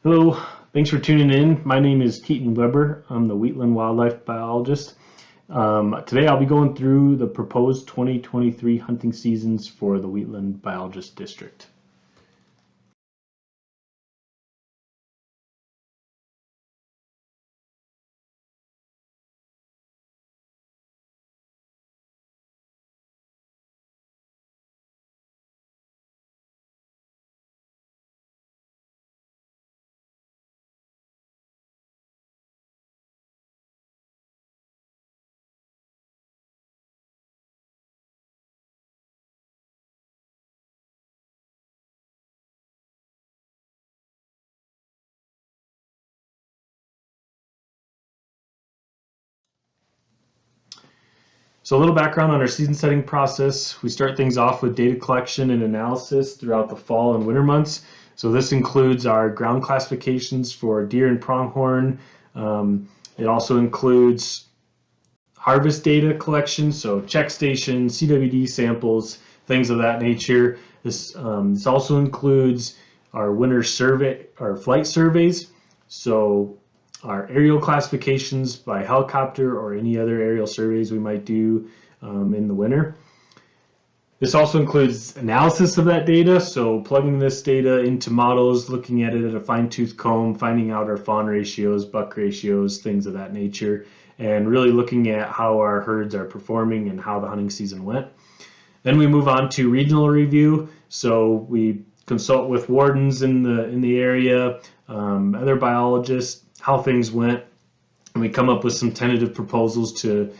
Hello, thanks for tuning in. My name is Keaton Weber. I'm the Wheatland wildlife biologist. Today I'll be going through the proposed 2023 hunting seasons for the Wheatland Biologist District. So a little background on our season setting process. We start things off with data collection and analysis throughout the fall and winter months. So this includes our ground classifications for deer and pronghorn. It also includes harvest data collection, so check stations, CWD samples, things of that nature. This also includes our winter survey, our flight surveys, so our aerial classifications by helicopter or any other aerial surveys we might do in the winter. This also includes analysis of that data, so plugging this data into models, looking at it at a fine-tooth comb, finding out our fawn ratios, buck ratios, things of that nature, and really looking at how our herds are performing and how the hunting season went. Then we move on to regional review, so we consult with wardens in the area, other biologists, how things went, and we come up with some tentative proposals to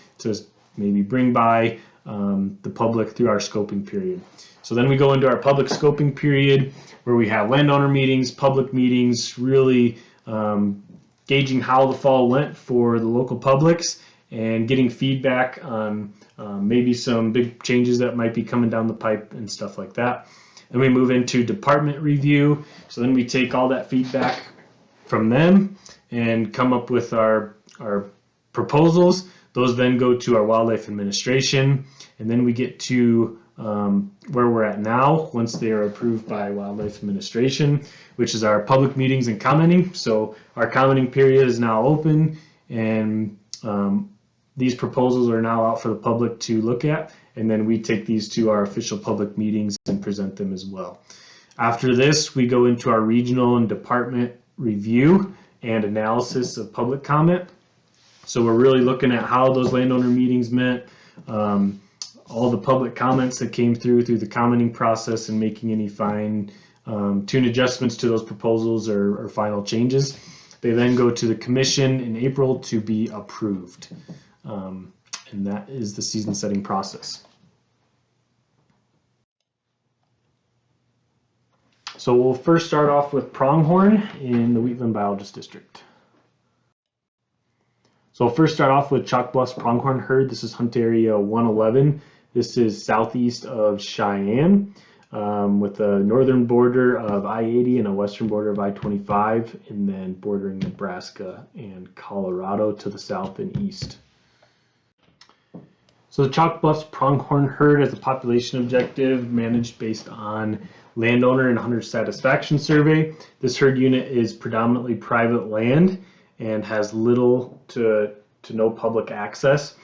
maybe bring by the public through our scoping period. So then we go into our public scoping period where we have landowner meetings, public meetings, really gauging how the fall went for the local publics and getting feedback on maybe some big changes that might be coming down the pipe and stuff like that. Then we move into department review. So then we take all that feedback from them and come up with our proposals. Those then go to our wildlife administration, and then we get to where we're at now once they are approved by wildlife administration, which is our public meetings and commenting. So our commenting period is now open, and these proposals are now out for the public to look at, and then we take these to our official public meetings and present them as well. After this, we go into our regional and department review and analysis of public comment. So we're really looking at how those landowner meetings went, all the public comments that came through the commenting process, and making any fine tune adjustments to those proposals or final changes. They then go to the commission in April to be approved. And that is the season setting process. So we'll first start off with pronghorn in the Wheatland Biologist District. So I'll first start off with Chalk Bluffs pronghorn herd. This is hunt area 111. This is southeast of Cheyenne, with a northern border of I-80 and a western border of I-25, and then bordering Nebraska and Colorado to the south and east. So the Chalk Bluffs pronghorn herd has a population objective managed based on landowner and hunter satisfaction survey. This herd unit is predominantly private land and has little to no public access.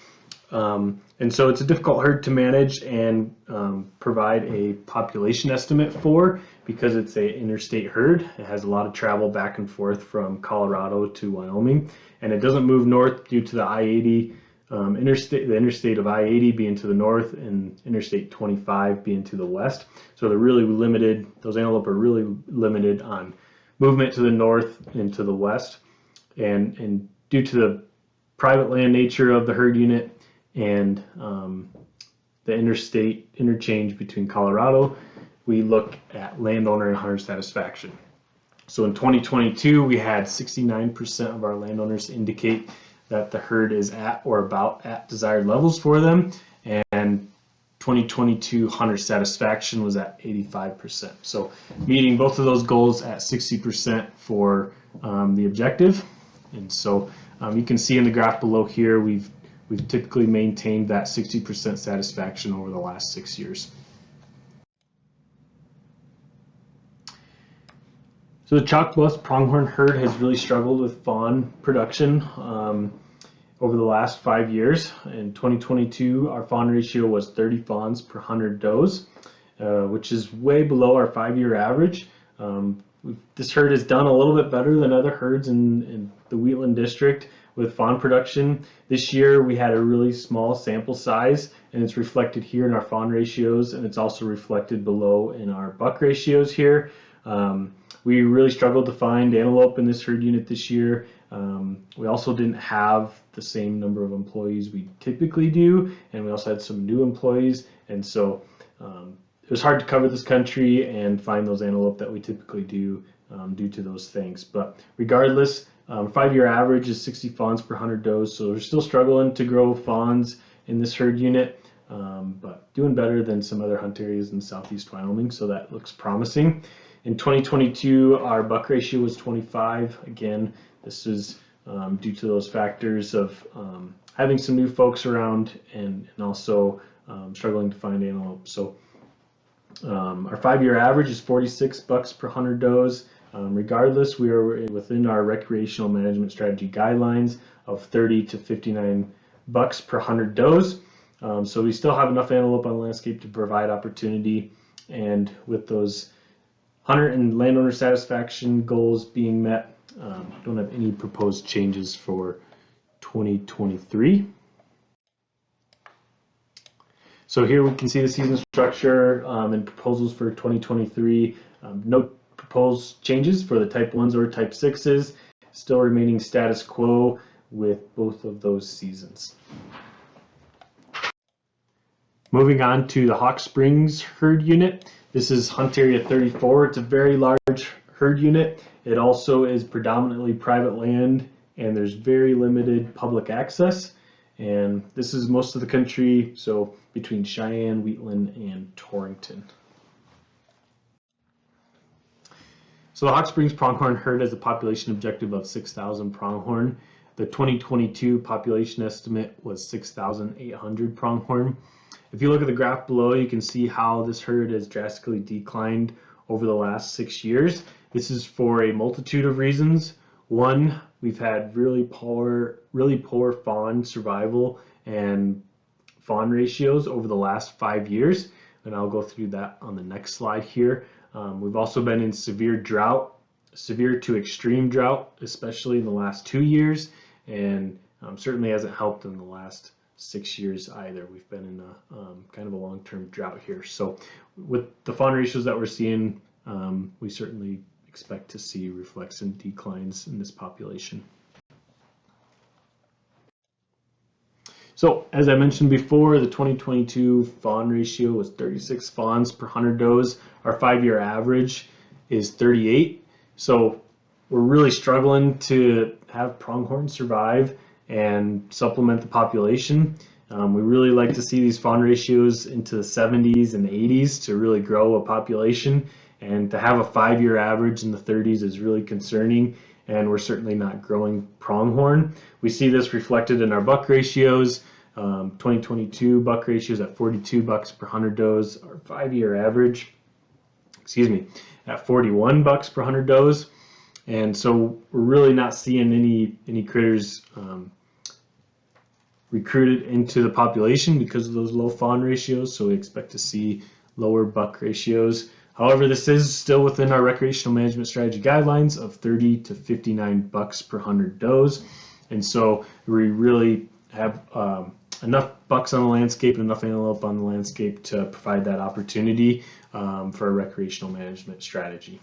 And so it's a difficult herd to manage and provide a population estimate for, because it's an interstate herd. It has a lot of travel back and forth from Colorado to Wyoming, and it doesn't move north due to the I-80 the interstate of I-80 being to the north and Interstate 25 being to the west. So they're really limited, those antelope are really limited on movement to the north and to the west. And due to the private land nature of the herd unit and the interstate interchange between Colorado, we look at landowner and hunter satisfaction. So in 2022, we had 69% of our landowners indicate that the herd is at or about at desired levels for them, and 2022 hunter satisfaction was at 85%. So meeting both of those goals at 60% for the objective. And so you can see in the graph below here, we've typically maintained that 60% satisfaction over the last 6 years. So the Chalk Bluffs pronghorn herd has really struggled with fawn production over the last 5 years. In 2022, our fawn ratio was 30 fawns per 100 does, which is way below our 5-year average. This herd has done a little bit better than other herds in the Wheatland district with fawn production. This year we had a really small sample size, and it's reflected here in our fawn ratios, and it's also reflected below in our buck ratios here. We really struggled to find antelope in this herd unit this year. We also didn't have the same number of employees we typically do, and we also had some new employees, and so it was hard to cover this country and find those antelope that we typically do due to those things. But regardless, 5-year average is 60 fawns per 100 does, so we're still struggling to grow fawns in this herd unit, but doing better than some other hunt areas in southeast Wyoming, so that looks promising. In 2022, our buck ratio was 25. Again, this is due to those factors of having some new folks around and also struggling to find antelope. So our 5-year average is 46 bucks per 100 does. Regardless, we are within our recreational management strategy guidelines of 30 to 59 bucks per 100 does. So we still have enough antelope on the landscape to provide opportunity, and with those hunter and landowner satisfaction goals being met, don't have any proposed changes for 2023. So here we can see the season structure and proposals for 2023. No proposed changes for the type 1s or type 6s, still remaining status quo with both of those seasons. Moving on to the Hawk Springs herd unit. This is hunt area 34. It's a very large herd unit. It also is predominantly private land, and there's very limited public access. And this is most of the country, so between Cheyenne, Wheatland, and Torrington. So the Hawk Springs pronghorn herd has a population objective of 6,000 pronghorn. The 2022 population estimate was 6,800 pronghorn. If you look at the graph below, you can see how this herd has drastically declined over the last 6 years. This is for a multitude of reasons. One, we've had really poor fawn survival and fawn ratios over the last 5 years, and I'll go through that on the next slide here. We've also been in severe drought, severe to extreme drought, especially in the last 2 years, and certainly hasn't helped in the last 6 years either. We've been in a kind of a long-term drought here. So with the fawn ratios that we're seeing, we certainly expect to see reflexive declines in this population. So as I mentioned before, the 2022 fawn ratio was 36 fawns per 100 does. Our 5-year average is 38. So we're really struggling to have pronghorn survive and supplement the population. We really like to see these fawn ratios into the 70s and 80s to really grow a population, and to have a 5-year average in the 30s is really concerning, and we're certainly not growing pronghorn. We see this reflected in our buck ratios. 2022 buck ratios at 42 bucks per 100 does. Our 5-year average, at 41 bucks per 100 does. And so we're really not seeing any critters recruited into the population because of those low fawn ratios, so we expect to see lower buck ratios. However, this is still within our recreational management strategy guidelines of 30 to 59 bucks per 100 does, and so we really have enough bucks on the landscape and enough antelope on the landscape to provide that opportunity for a recreational management strategy.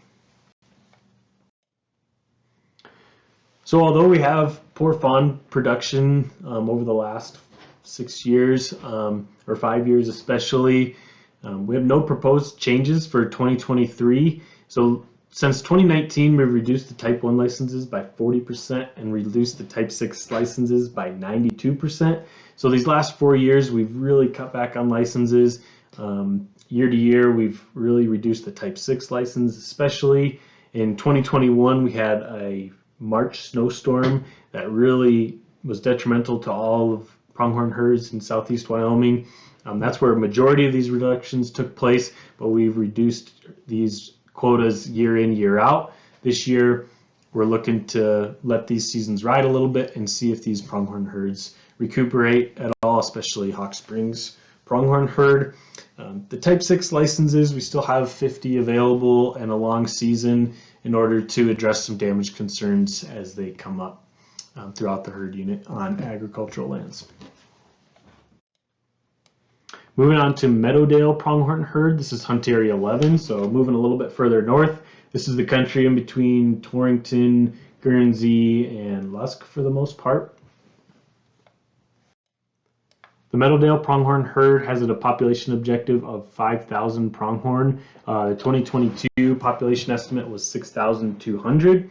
So although we have poor fawn production over the last 6 years, or 5 years especially, we have no proposed changes for 2023. So since 2019, we've reduced the Type 1 licenses by 40% and reduced the Type 6 licenses by 92%. So these last 4 years, we've really cut back on licenses. Year to year, we've really reduced the Type 6 license, especially in 2021, we had a March snowstorm that really was detrimental to all of pronghorn herds in southeast Wyoming. That's where a majority of these reductions took place, but we've reduced these quotas year in, year out. this year we're looking to let these seasons ride a little bit and see if these pronghorn herds recuperate at all, especially Hawk Springs pronghorn herd. The type 6 licenses, we still have 50 available and a long season in order to address some damage concerns as they come up throughout the herd unit on agricultural lands. Moving on to Meadowdale pronghorn herd, this is Hunt Area 11, so moving a little bit further north. This is the country in between Torrington, Guernsey, and Lusk for the most part. The Meadowdale pronghorn herd has a population objective of 5,000 pronghorn. The 2022 population estimate was 6,200.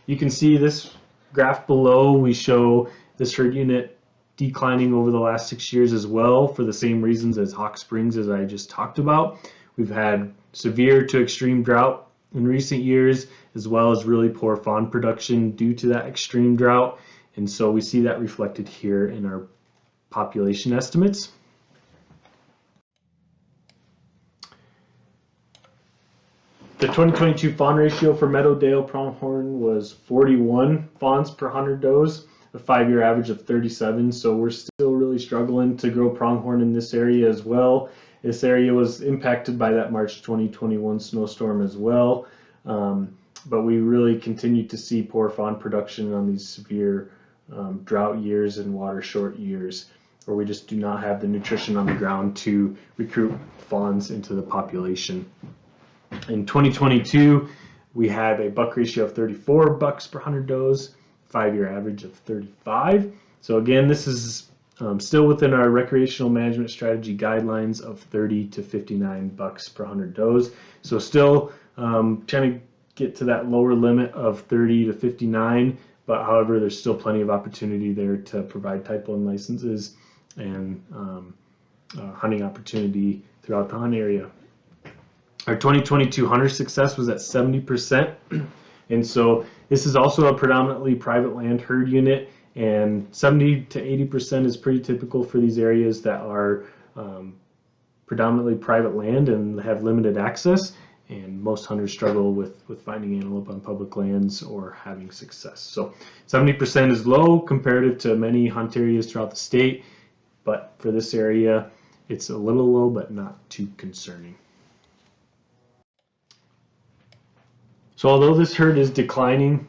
You can see this graph below, we show this herd unit declining over the last 6 years as well for the same reasons as Hawk Springs as I just talked about. We've had severe to extreme drought in recent years, as well as really poor fawn production due to that extreme drought. And so we see that reflected here in our population estimates. The 2022 fawn ratio for Meadowdale pronghorn was 41 fawns per 100 does, a 5-year average of 37, so we're still really struggling to grow pronghorn in this area as well. This area was impacted by that March 2021 snowstorm as well, but we really continue to see poor fawn production on these severe drought years and water short years, where we just do not have the nutrition on the ground to recruit fawns into the population. In 2022, we had a buck ratio of 34 bucks per 100 does, 5-year average of 35. So again, this is still within our recreational management strategy guidelines of 30 to 59 bucks per 100 does. So still trying to get to that lower limit of 30 to 59, but however, there's still plenty of opportunity there to provide Type 1 licenses and hunting opportunity throughout the hunt area. Our 2022 hunter success was at 70%, and so this is also a predominantly private land herd unit, and 70 to 80% is pretty typical for these areas that are predominantly private land and have limited access, and most hunters struggle with finding antelope on public lands or having success. So 70% is low comparative to many hunt areas throughout the state, but for this area it's a little low but not too concerning. So although this herd is declining,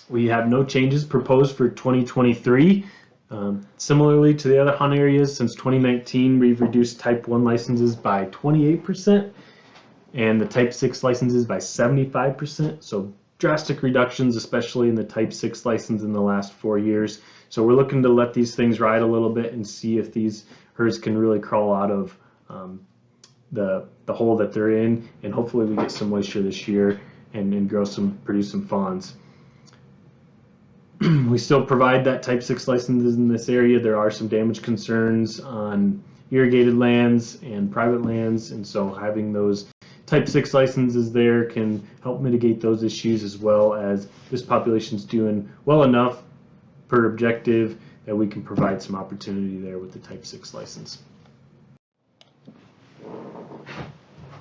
we have no changes proposed for 2023. Similarly to the other hunt areas, since 2019 we've reduced Type 1 licenses by 28% and the Type 6 licenses by 75%. So drastic reductions, especially in the Type 6 license in the last 4 years. So we're looking to let these things ride a little bit and see if these herds can really crawl out of the hole that they're in, and hopefully we get some moisture this year and produce some fawns. We still provide that Type 6 licenses in this area. There are some damage concerns on irrigated lands and private lands, and so having those Type 6 licenses there can help mitigate those issues, as well as this population's doing well enough per objective that we can provide some opportunity there with the Type 6 license.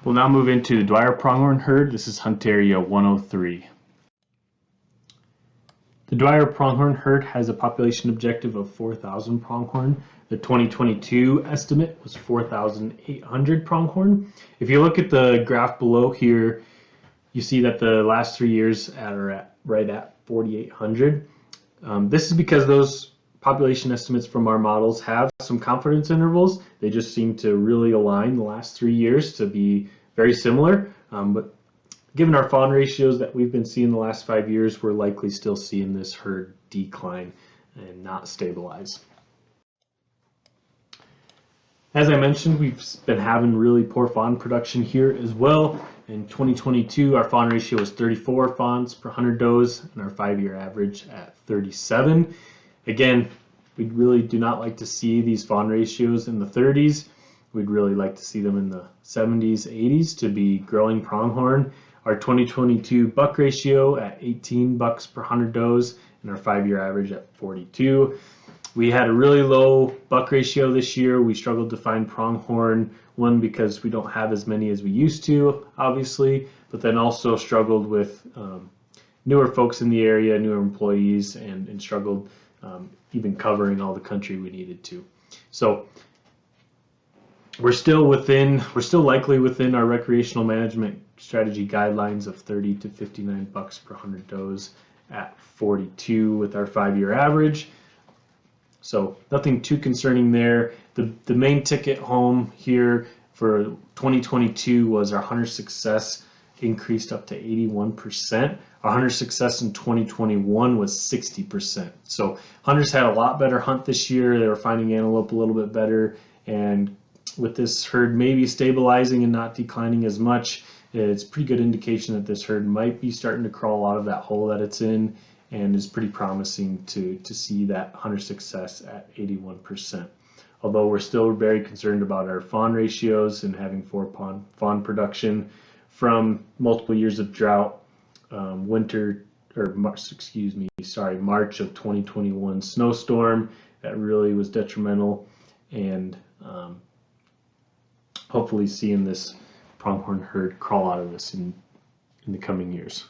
We'll now move into the Dwyer pronghorn herd. This is Hunt Area 103. The Dwyer pronghorn herd has a population objective of 4,000 pronghorn. The 2022 estimate was 4,800 pronghorn. If you look at the graph below here, you see that the last 3 years are right at 4,800. This is because those population estimates from our models have some confidence intervals. They just seem to really align the last 3 years to be very similar. But given our fawn ratios that we've been seeing the last 5 years, we're likely still seeing this herd decline and not stabilize. As I mentioned, we've been having really poor fawn production here as well. In 2022, our fawn ratio was 34 fawns per 100 does, and our 5-year average at 37. Again, we really do not like to see these fawn ratios in the 30s. We'd really like to see them in the 70s, 80s to be growing pronghorn. Our 2022 buck ratio at 18 bucks per 100 does, and our 5-year average at 42. We had a really low buck ratio this year. We struggled to find pronghorn, one because we don't have as many as we used to, obviously, but then also struggled with newer folks in the area, newer employees, and struggled even covering all the country we needed to. So we're still likely within our recreational management strategy guidelines of 30 to 59 bucks per 100 does at 42 with our 5-year average. So nothing too concerning there. The main ticket home here for 2022 was our hunter success increased up to 81%. Our hunter success in 2021 was 60%. So hunters had a lot better hunt this year. They were finding antelope a little bit better, and with this herd maybe stabilizing and not declining as much, it's a pretty good indication that this herd might be starting to crawl out of that hole that it's in, and is pretty promising to see that hunter success at 81%. Although we're still very concerned about our fawn ratios and having fawn production from multiple years of drought, March of 2021 snowstorm that really was detrimental, and hopefully seeing this pronghorn herd crawl out of this in the coming years.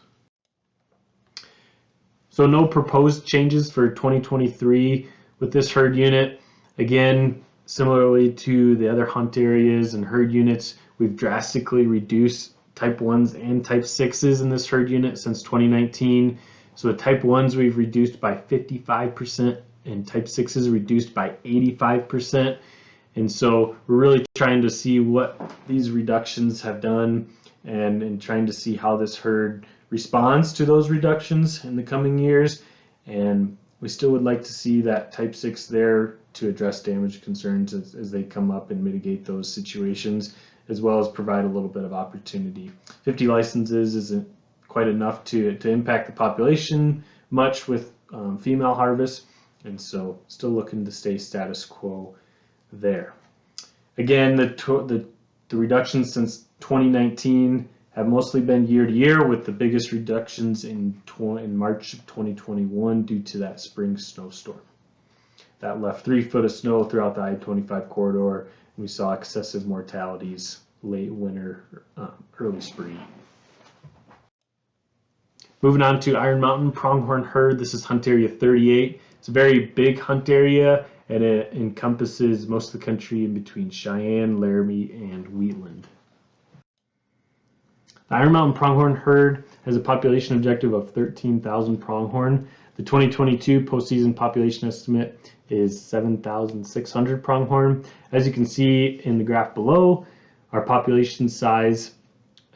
So no proposed changes for 2023 with this herd unit. Again, similarly to the other hunt areas and herd units, we've drastically reduced type 1s and type 6s in this herd unit since 2019. So the type 1s we've reduced by 55% and type 6s reduced by 85%. And so we're really trying to see what these reductions have done and trying to see how this herd responds to those reductions in the coming years. And we still would like to see that type 6 there to address damage concerns as they come up and mitigate those situations, as well as provide a little bit of opportunity. 50 licenses isn't quite enough to impact the population much with female harvest, and so still looking to stay status quo there. Again, the reductions since 2019 have mostly been year to year, with the biggest reductions in March of 2021 due to that spring snowstorm. That left 3 foot of snow throughout the I-25 corridor, and we saw excessive mortalities late winter, early spring. Moving on to Iron Mountain pronghorn herd. This is hunt area 38. It's a very big hunt area, and it encompasses most of the country in between Cheyenne, Laramie, and Wheatland. The Iron Mountain pronghorn herd has a population objective of 13,000 pronghorn. The 2022 postseason population estimate is 7,600 pronghorn. As you can see in the graph below, our population size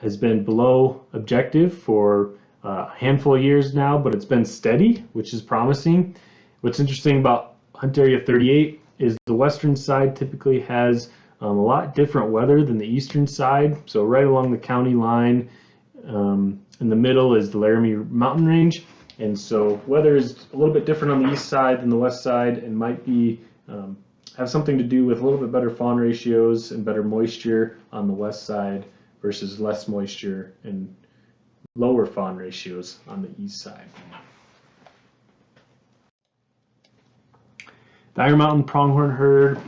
has been below objective for a handful of years now, but it's been steady, which is promising. What's interesting about hunt area 38 is the western side typically has a lot different weather than the eastern side. So right along the county line, in the middle is the Laramie Mountain Range, and so weather is a little bit different on the east side than the west side, and might be have something to do with a little bit better fawn ratios and better moisture on the west side versus less moisture and lower fawn ratios on the east side. The Iron Mountain pronghorn herd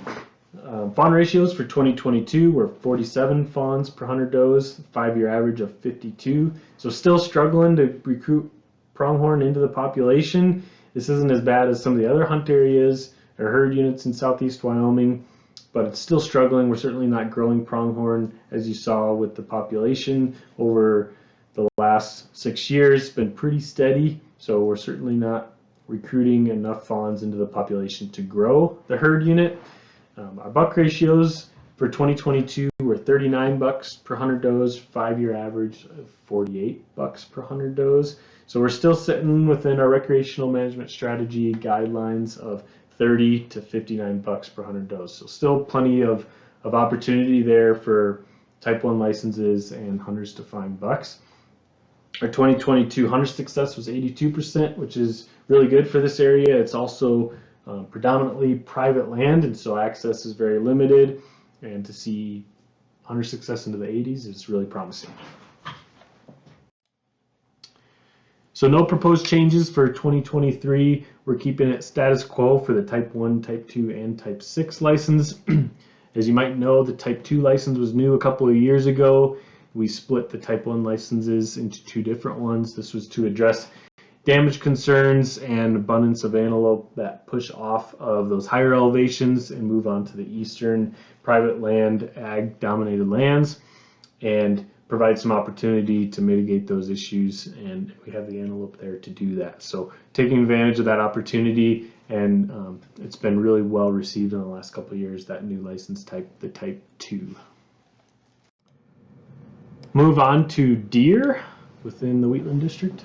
fawn ratios for 2022 were 47 fawns per 100 does, 5-year average of 52. So still struggling to recruit pronghorn into the population. This isn't as bad as some of the other hunt areas or herd units in southeast Wyoming, but it's still struggling. We're certainly not growing pronghorn, as you saw with the population over the last 6 years. It's been pretty steady, so we're certainly not recruiting enough fawns into the population to grow the herd unit. Our buck ratios for 2022 were 39 bucks per 100 does, 5-year average of 48 bucks per 100 does. So we're still sitting within our recreational management strategy guidelines of 30 to 59 bucks per 100 does. So still plenty of opportunity there for type 1 licenses and hunters to find bucks. Our 2022 hunter success was 82%, which is really good for this area. It's also predominantly private land, and so access is very limited, and to see hunter success into the 80s is really promising. So no proposed changes for 2023. We're keeping it status quo for the type 1, type 2, and type 6 license. As you might know, the type 2 license was new a couple of years ago, we split the type 1 licenses into 2 different ones. This was to address damage concerns and abundance of antelope that push off of those higher elevations and move on to the eastern private land, ag dominated lands, and provide some opportunity to mitigate those issues, and we have the antelope there to do that. So taking advantage of that opportunity, and it's been really well received in the last couple of years, that new license type, the type 2. Move on to deer within the Wheatland district.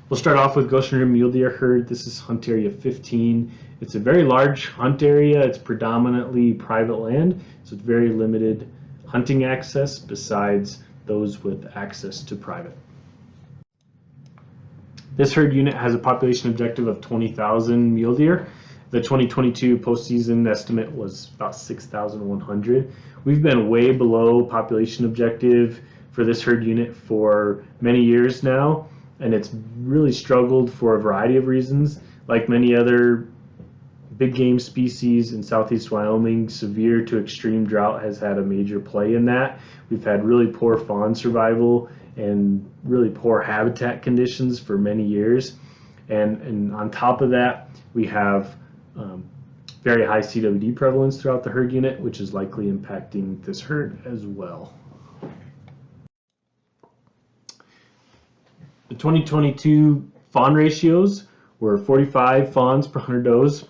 We'll start off with Goshen Rim Mule Deer herd. This is hunt area 15. It's a very large hunt area. It's predominantly private land, so it's very limited hunting access besides those with access to private. This herd unit has a population objective of 20,000 mule deer. The 2022 postseason estimate was about 6,100. We've been way below population objective for this herd unit for many years now, and it's really struggled for a variety of reasons. Like many other big game species in southeast Wyoming, severe to extreme drought has had a major play in that. We've had really poor fawn survival and really poor habitat conditions for many years. And on top of that, we have very high CWD prevalence throughout the herd unit, which is likely impacting this herd as well. The 2022 fawn ratios were 45 fawns per 100 does,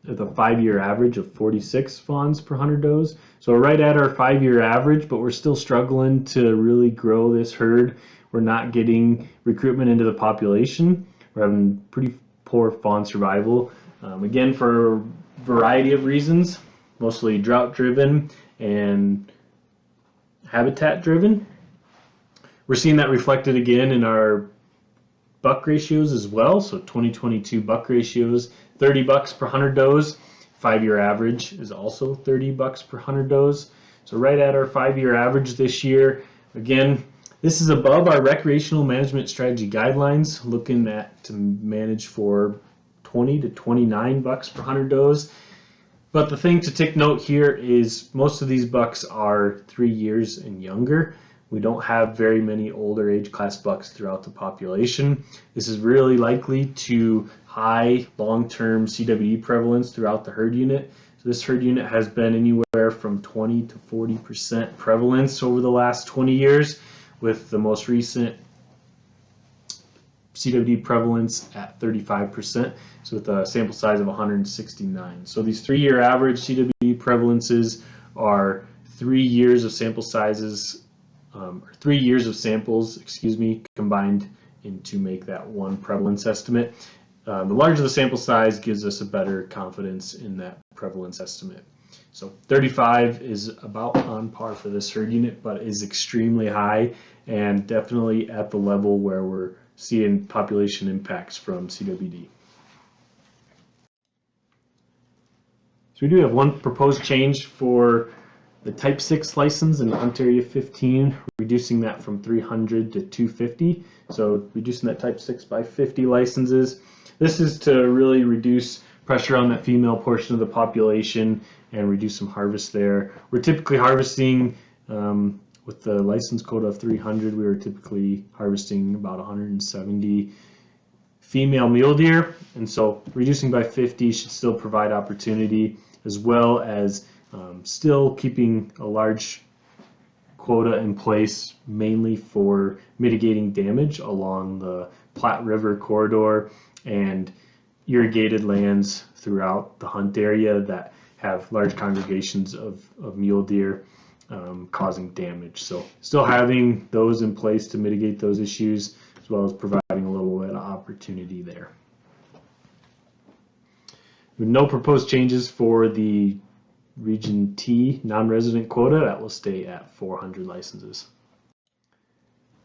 with a 5-year average of 46 fawns per 100 does. So we're right at our 5-year average, but we're still struggling to really grow this herd. We're not getting recruitment into the population. We're having pretty poor fawn survival. Again, for a variety of reasons, mostly drought driven and habitat driven. We're seeing that reflected again in our buck ratios as well. So 2022 buck ratios, 30 bucks per 100 does. 5-year average is also 30 bucks per 100 does. So right at our 5-year average this year. Again, this is above our recreational management strategy guidelines, looking at to manage for 20 to 29 bucks per 100 does. But the thing to take note here is most of these bucks are 3 years and younger. We don't have very many older age class bucks throughout the population. This is really likely to high long-term CWD prevalence throughout the herd unit. So this herd unit has been anywhere from 20 to 40% prevalence over the last 20 years, with the most recent CWD prevalence at 35%, so with a sample size of 169. So these 3-year average CWD prevalences are 3 years of sample sizes, or 3 years of samples, combined to make that one prevalence estimate. The larger the sample size gives us a better confidence in that prevalence estimate. So 35 is about on par for this herd unit, but is extremely high and definitely at the level where we're seeing population impacts from CWD. So we do have one proposed change for the Type 6 license in Hunt Area 15, reducing that from 300 to 250. So reducing that Type 6 by 50 licenses. This is to really reduce pressure on that female portion of the population and reduce some harvest there. We're typically harvesting, with the license quota of 300, we were typically harvesting about 170 female mule deer, and so reducing by 50 should still provide opportunity, as well as still keeping a large quota in place mainly for mitigating damage along the Platte River corridor and irrigated lands throughout the hunt area that have large congregations of mule deer causing damage. So still having those in place to mitigate those issues, as well as providing a little bit of opportunity there. With no proposed changes for the Region T non-resident quota, that will stay at 400 licenses.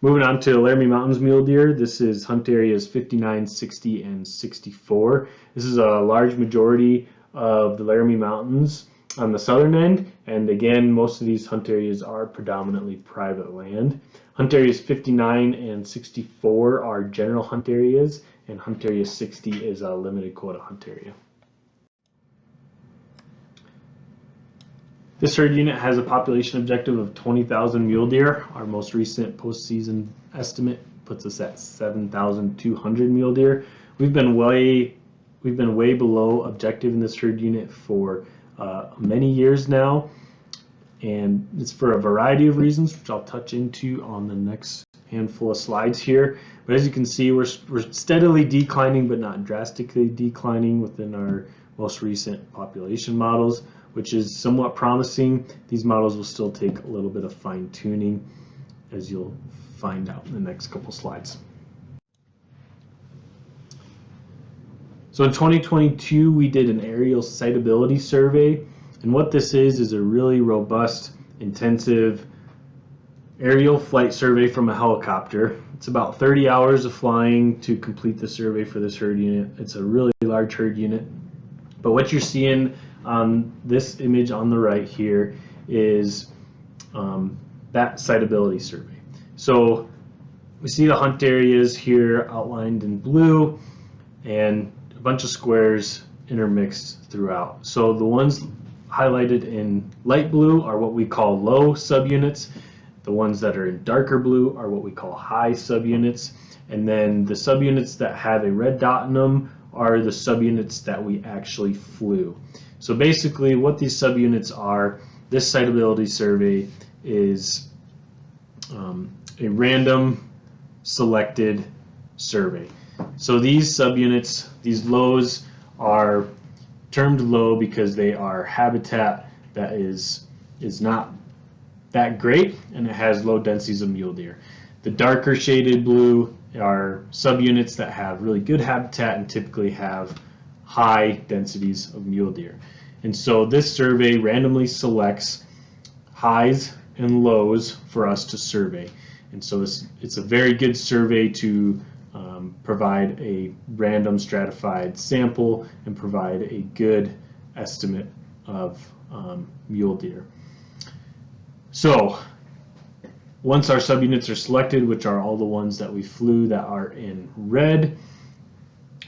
Moving on to Laramie Mountains mule deer, this is hunt areas 59, 60, and 64. This is a large majority of the Laramie Mountains on the southern end, and again, most of these hunt areas are predominantly private land. Hunt areas 59 and 64 are general hunt areas, and hunt area 60 is a limited quota hunt area. This herd unit has a population objective of 20,000 mule deer. Our most recent postseason estimate puts us at 7,200 mule deer. We've been way below objective in this herd unit for many years now, and it's for a variety of reasons, which I'll touch into on the next handful of slides here. But as you can see, we're steadily declining, but not drastically declining within our most recent population models, which is somewhat promising. These models will still take a little bit of fine-tuning, as you'll find out in the next couple slides. So in 2022, we did an aerial siteability survey, and what this is a really robust, intensive aerial flight survey from a helicopter. It's about 30 hours of flying to complete the survey for this herd unit. It's a really large herd unit, but what you're seeing on this image on the right here is that siteability survey. So we see the hunt areas here outlined in blue and a bunch of squares intermixed throughout. So the ones highlighted in light blue are what we call low subunits. The ones that are in darker blue are what we call high subunits. And then the subunits that have a red dot in them are the subunits that we actually flew. So basically what these subunits are, this siteability survey is a random selected survey. So these subunits, these lows, are termed low because they are habitat that is not that great, and it has low densities of mule deer. The darker shaded blue are subunits that have really good habitat and typically have high densities of mule deer. And so this survey randomly selects highs and lows for us to survey. And so it's a very good survey to provide a random stratified sample and provide a good estimate of mule deer. So once our subunits are selected, which are all the ones that we flew that are in red,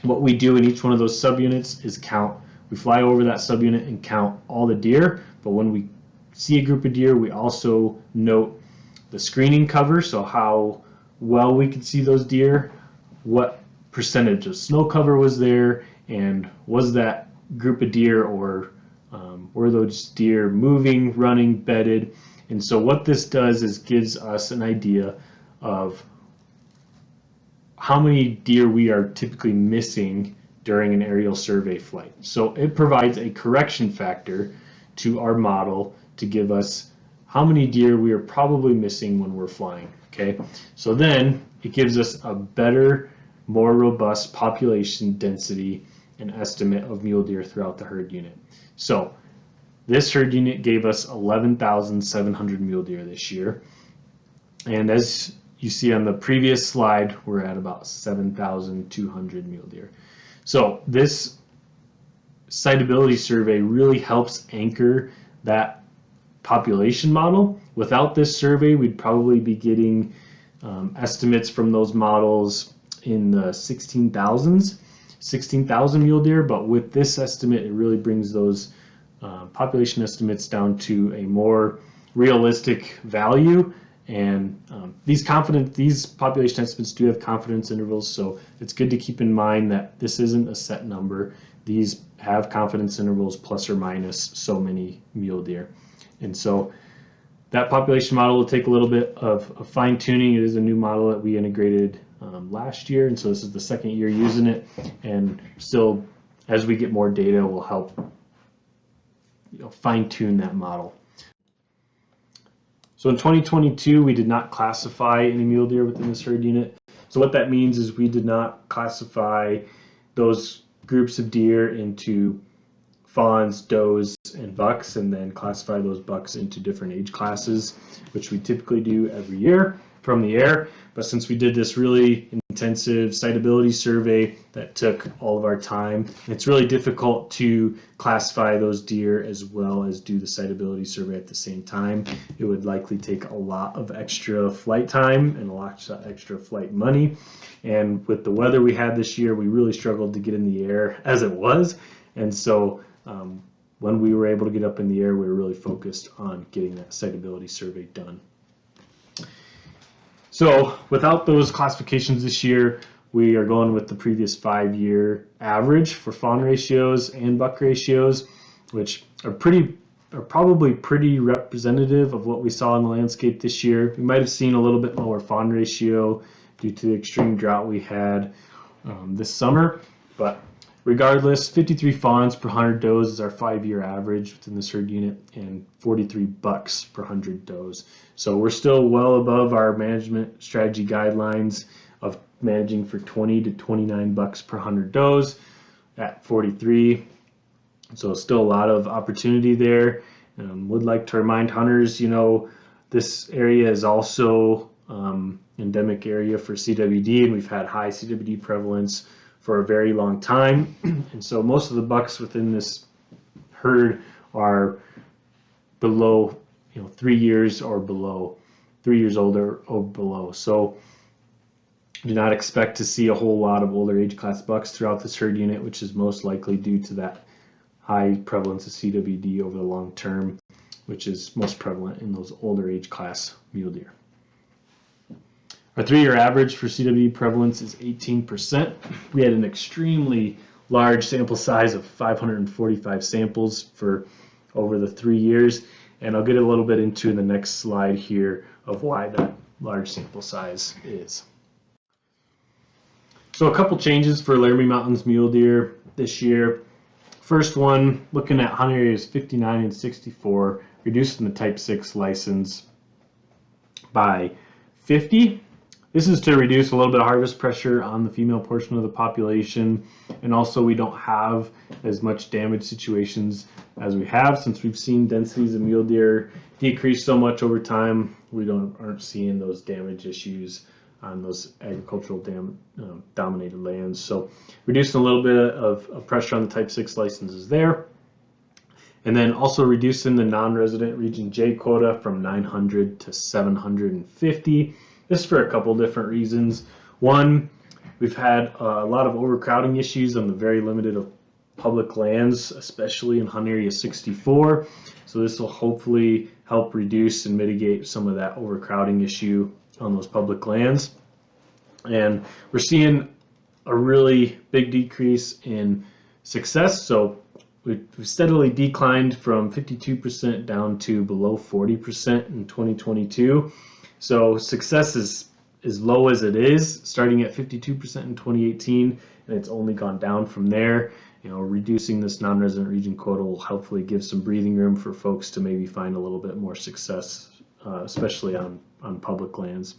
what we do in each one of those subunits is count. We fly over that subunit and count all the deer, but when we see a group of deer, we also note the screening cover, so how well we could see those deer, what percentage of snow cover was there, and was that group of deer or were those deer moving, running, bedded. And so what this does is gives us an idea of how many deer we are typically missing during an aerial survey flight. So it provides a correction factor to our model to give us how many deer we are probably missing when we're flying. Okay, so then it gives us a better, more robust population density and estimate of mule deer throughout the herd unit. So this herd unit gave us 11,700 mule deer this year, and as you see on the previous slide, we're at about 7,200 mule deer. So this siteability survey really helps anchor that population model. Without this survey, we'd probably be getting estimates from those models in the 16,000 mule deer, but with this estimate, it really brings those population estimates down to a more realistic value. And these population estimates do have confidence intervals, so it's good to keep in mind that this isn't a set number. These have confidence intervals plus or minus so many mule deer. And so that population model will take a little bit of fine-tuning. It is a new model that we integrated last year, and so this is the second year using it, and still as we get more data we'll help fine-tune that model. So in 2022 we did not classify any mule deer within this herd unit. So what that means is we did not classify those groups of deer into fawns, does, and bucks, and then classify those bucks into different age classes, which we typically do every year from the air. But since we did this really intensive siteability survey that took all of our time, it's really difficult to classify those deer as well as do the siteability survey at the same time. It would likely take a lot of extra flight time and a lot of extra flight money. And with the weather we had this year, we really struggled to get in the air as it was. And so when we were able to get up in the air, we were really focused on getting that sightability survey done. So without those classifications this year, we are going with the previous 5-year average for fawn ratios and buck ratios, which are probably pretty representative of what we saw in the landscape this year. We might have seen a little bit lower fawn ratio due to the extreme drought we had this summer, but regardless, 53 fawns per 100 does is our 5-year average within this herd unit, and 43 bucks per 100 does. So we're still well above our management strategy guidelines of managing for 20 to 29 bucks per 100 does at 43. So still a lot of opportunity there. Would like to remind hunters, this area is also endemic area for CWD, and we've had high CWD prevalence for a very long time. And so most of the bucks within this herd are below 3 years or below, 3 years older or below. So do not expect to see a whole lot of older age class bucks throughout this herd unit, which is most likely due to that high prevalence of CWD over the long term, which is most prevalent in those older age class mule deer. Our 3-year average for CWD prevalence is 18%. We had an extremely large sample size of 545 samples for over the 3 years, and I'll get a little bit into in the next slide here of why that large sample size is. So a couple changes for Laramie Mountains mule deer this year. First one, looking at hunt areas 59 and 64, reducing the type 6 license by 50. This is to reduce a little bit of harvest pressure on the female portion of the population, and also we don't have as much damage situations as we have since we've seen densities of mule deer decrease so much over time. We aren't seeing those damage issues on those agricultural dominated lands. So reducing a little bit of pressure on the type 6 licenses there. And then also reducing the non-resident region J quota from 900 to 750. This is for a couple different reasons. One, we've had a lot of overcrowding issues on the very limited of public lands, especially in hunt area 64. So this will hopefully help reduce and mitigate some of that overcrowding issue on those public lands. And we're seeing a really big decrease in success. So we've steadily declined from 52% down to below 40% in 2022. So success is as low as it is, starting at 52% in 2018, and it's only gone down from there. Reducing this non-resident region quota will hopefully give some breathing room for folks to maybe find a little bit more success, especially on public lands.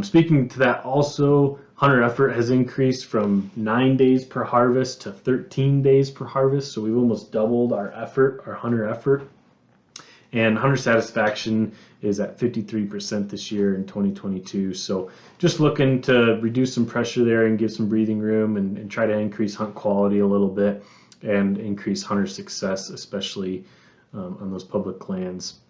Speaking to that also, hunter effort has increased from 9 days per harvest to 13 days per harvest. So we've almost doubled our hunter effort. And hunter satisfaction is at 53% this year in 2022. So just looking to reduce some pressure there and give some breathing room and try to increase hunt quality a little bit and increase hunter success, especially on those public lands.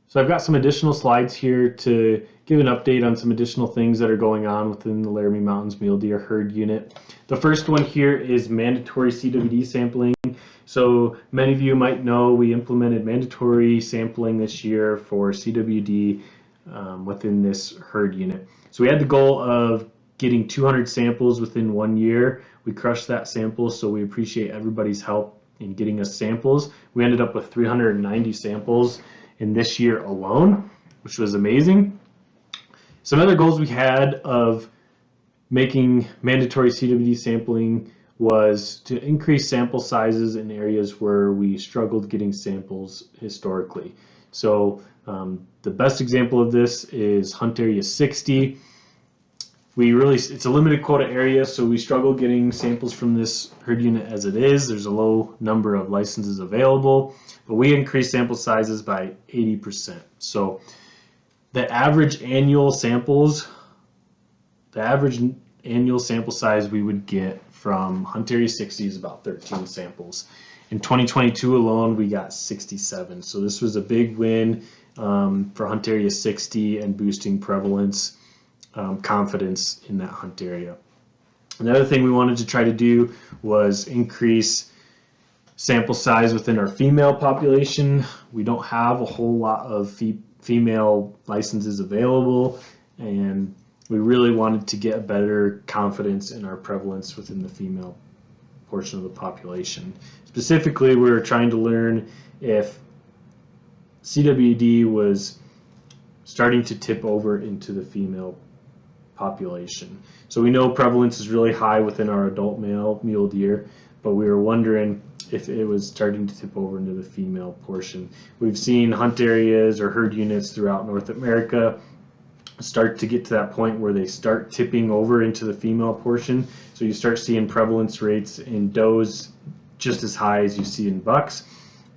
So I've got some additional slides here to give an update on some additional things that are going on within the Laramie Mountains mule deer herd unit. The first one here is mandatory CWD sampling. So many of you might know we implemented mandatory sampling this year for CWD within this herd unit. So we had the goal of getting 200 samples within 1 year. We crushed that sample, so we appreciate everybody's help in getting us samples. We ended up with 390 samples in this year alone, which was amazing. Some other goals we had of making mandatory CWD sampling was to increase sample sizes in areas where we struggled getting samples historically. So the best example of this is hunt area 60. It's a limited quota area, so we struggle getting samples from this herd unit as it is. There's a low number of licenses available, but we increased sample sizes by 80%. So the average annual sample size we would get from hunt area 60 is about 13 samples. In 2022 alone, we got 67. So this was a big win for hunt area 60 and boosting prevalence, confidence in that hunt area. Another thing we wanted to try to do was increase sample size within our female population. We don't have a whole lot of female licenses available, and we really wanted to get a better confidence in our prevalence within the female portion of the population. Specifically, we were trying to learn if CWD was starting to tip over into the female population. So we know prevalence is really high within our adult male mule deer, but we were wondering if it was starting to tip over into the female portion. We've seen hunt areas or herd units throughout North America start to get to that point where they start tipping over into the female portion. So you start seeing prevalence rates in does just as high as you see in bucks.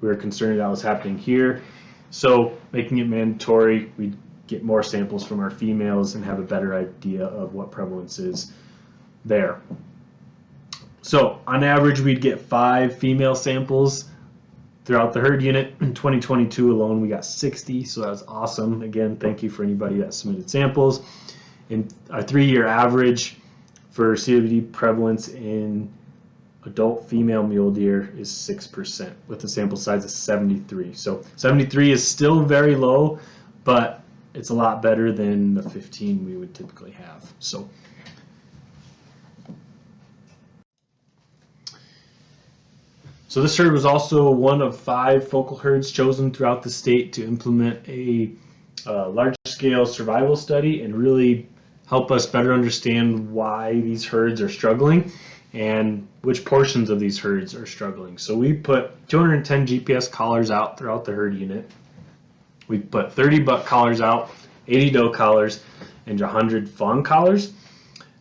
We were concerned that was happening here. So making it mandatory, we get more samples from our females and have a better idea of what prevalence is there. So on average, we'd get 5 female samples throughout the herd unit. In 2022 alone, we got 60, so that was awesome. Again, thank you for anybody that submitted samples. And our 3-year average for CWD prevalence in adult female mule deer is 6% with a sample size of 73. So 73 is still very low, but it's a lot better than the 15 we would typically have. So this herd was also one of 5 focal herds chosen throughout the state to implement a large-scale survival study and really help us better understand why these herds are struggling and which portions of these herds are struggling. So we put 210 GPS collars out throughout the herd unit. We put 30 buck collars out, 80 doe collars, and 100 fawn collars.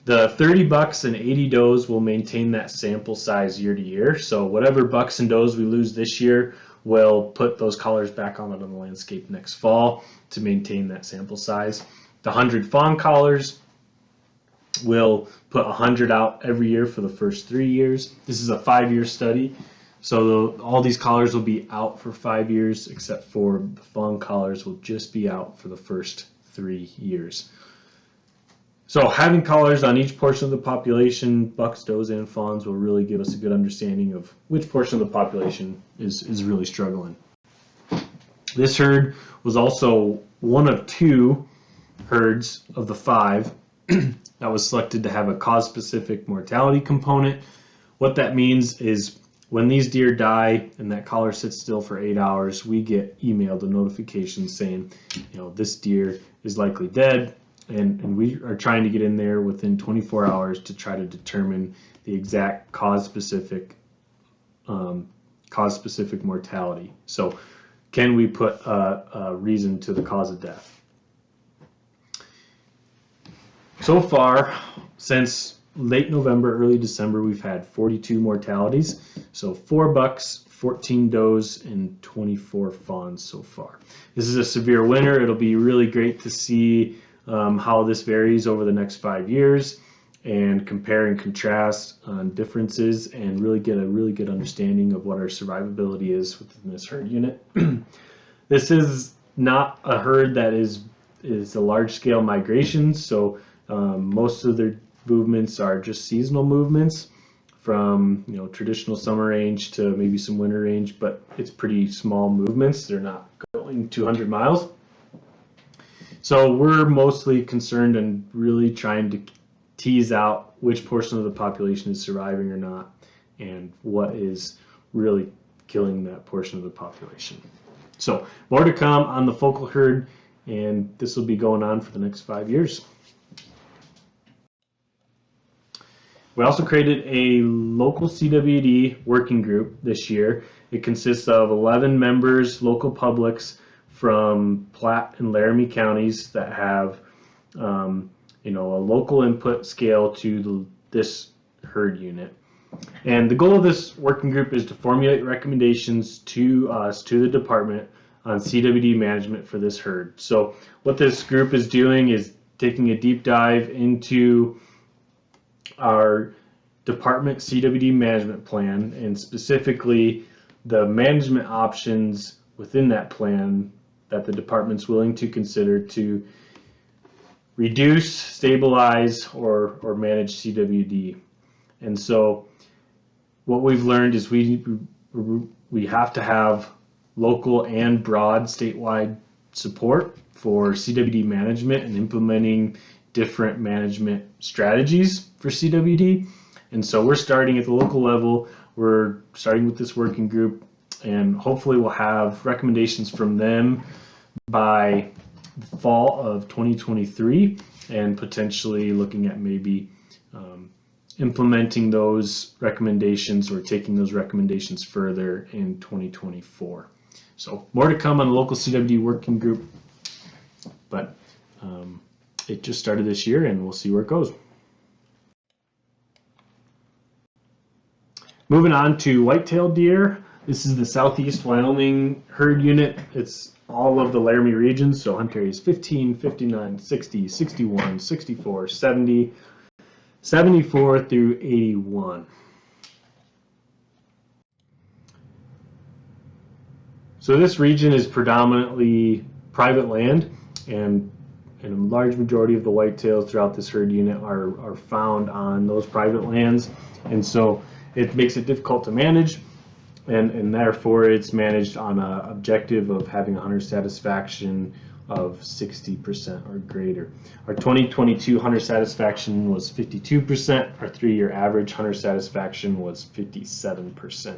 The 30 bucks and 80 does will maintain that sample size year to year. So whatever bucks and does we lose this year, we'll put those collars back on the landscape next fall to maintain that sample size. The 100 fawn collars will put 100 out every year for the first 3 years. This is a 5-year study. So all these collars will be out for 5 years, except for the fawn collars will just be out for the first 3 years. So having collars on each portion of the population, bucks, does, and fawns, will really give us a good understanding of which portion of the population is really struggling. This herd was also one of 2 herds of the 5 that was selected to have a cause-specific mortality component. What that means is when these deer die and that collar sits still for 8 hours, we get emailed a notification saying, this deer is likely dead, and we are trying to get in there within 24 hours to try to determine the exact cause-specific mortality. So can we put a reason to the cause of death? So far, since late November, early December, we've had 42 mortalities. So 4 bucks, 14 does, and 24 fawns so far. This is a severe winter. It'll be really great to see how this varies over the next 5 years and compare and contrast on differences and really get a really good understanding of what our survivability is within this herd unit. This is not a herd that is a large-scale migration, so most of their movements are just seasonal movements from traditional summer range to maybe some winter range, but it's pretty small movements. They're not going 200 miles. So we're mostly concerned and really trying to tease out which portion of the population is surviving or not and what is really killing that portion of the population. So more to come on the focal herd, and this will be going on for the next 5 years. We also created a local CWD working group this year. It consists of 11 members, local publics from Platte and Laramie counties that have a local input scale to this herd unit. And the goal of this working group is to formulate recommendations to us, to the department, on CWD management for this herd. So what this group is doing is taking a deep dive into our department CWD management plan, and specifically the management options within that plan that the department's willing to consider to reduce, stabilize, or manage CWD. And so what we've learned is we have to have local and broad statewide support for CWD management and implementing different management strategies for CWD. And so we're starting at the local level. We're starting with this working group, and hopefully we'll have recommendations from them by the fall of 2023, and potentially looking at maybe implementing those recommendations or taking those recommendations further in 2024. So more to come on the local CWD working group, but it just started this year, and we'll see where it goes. Moving on to whitetail deer. This is the Southeast Wyoming herd unit. It's all of the Laramie regions, so hunt areas 15, 59, 60, 61, 64, 70, 74 through 81. So this region is predominantly private land, and a large majority of the whitetails throughout this herd unit are found on those private lands, and so it makes it difficult to manage, and therefore it's managed on an objective of having a hunter satisfaction of 60% or greater. Our 2022 hunter satisfaction was 52%. Our 3-year average hunter satisfaction was 57%.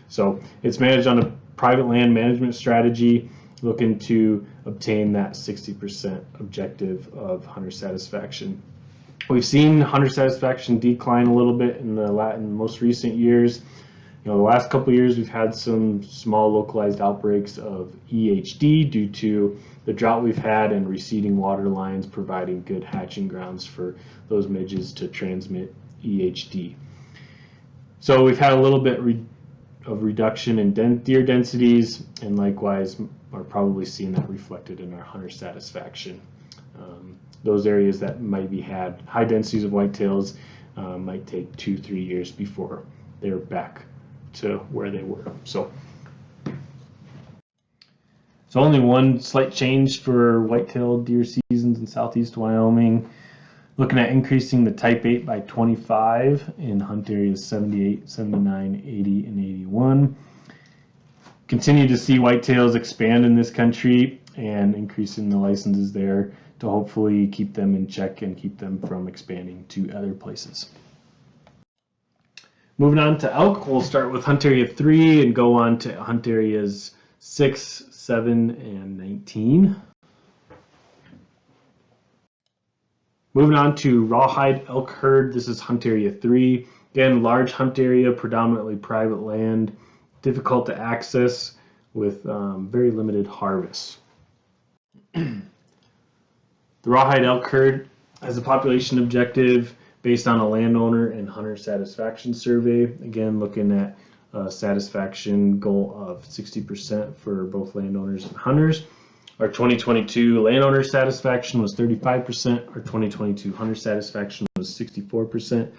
So it's managed on a private land management strategy, looking to obtain that 60% objective of hunter satisfaction. We've seen hunter satisfaction decline a little bit in the most recent years. The last couple of years we've had some small localized outbreaks of EHD due to the drought we've had and receding water lines providing good hatching grounds for those midges to transmit EHD. So we've had a little bit of reduction in deer densities, and likewise are probably seeing that reflected in our hunter satisfaction. Those areas that maybe had high densities of whitetails might take 2-3 years before they're back to where they were. So only one slight change for whitetail deer seasons in Southeast Wyoming. Looking at increasing the type 8 by 25 in hunt areas 78, 79, 80, and 81. Continue to see whitetails expand in this country and increasing the licenses there to hopefully keep them in check and keep them from expanding to other places. Moving on to elk, we'll start with hunt area 3 and go on to hunt areas 6, 7, and 19. Moving on to Rawhide Elk herd, this is hunt area 3. Again, large hunt area, predominantly private land, difficult to access with very limited harvest. The Rawhide Elk herd has a population objective based on a landowner and hunter satisfaction survey. Again, looking at a satisfaction goal of 60% for both landowners and hunters. Our 2022 landowner satisfaction was 35%. Our 2022 hunter satisfaction was 64%.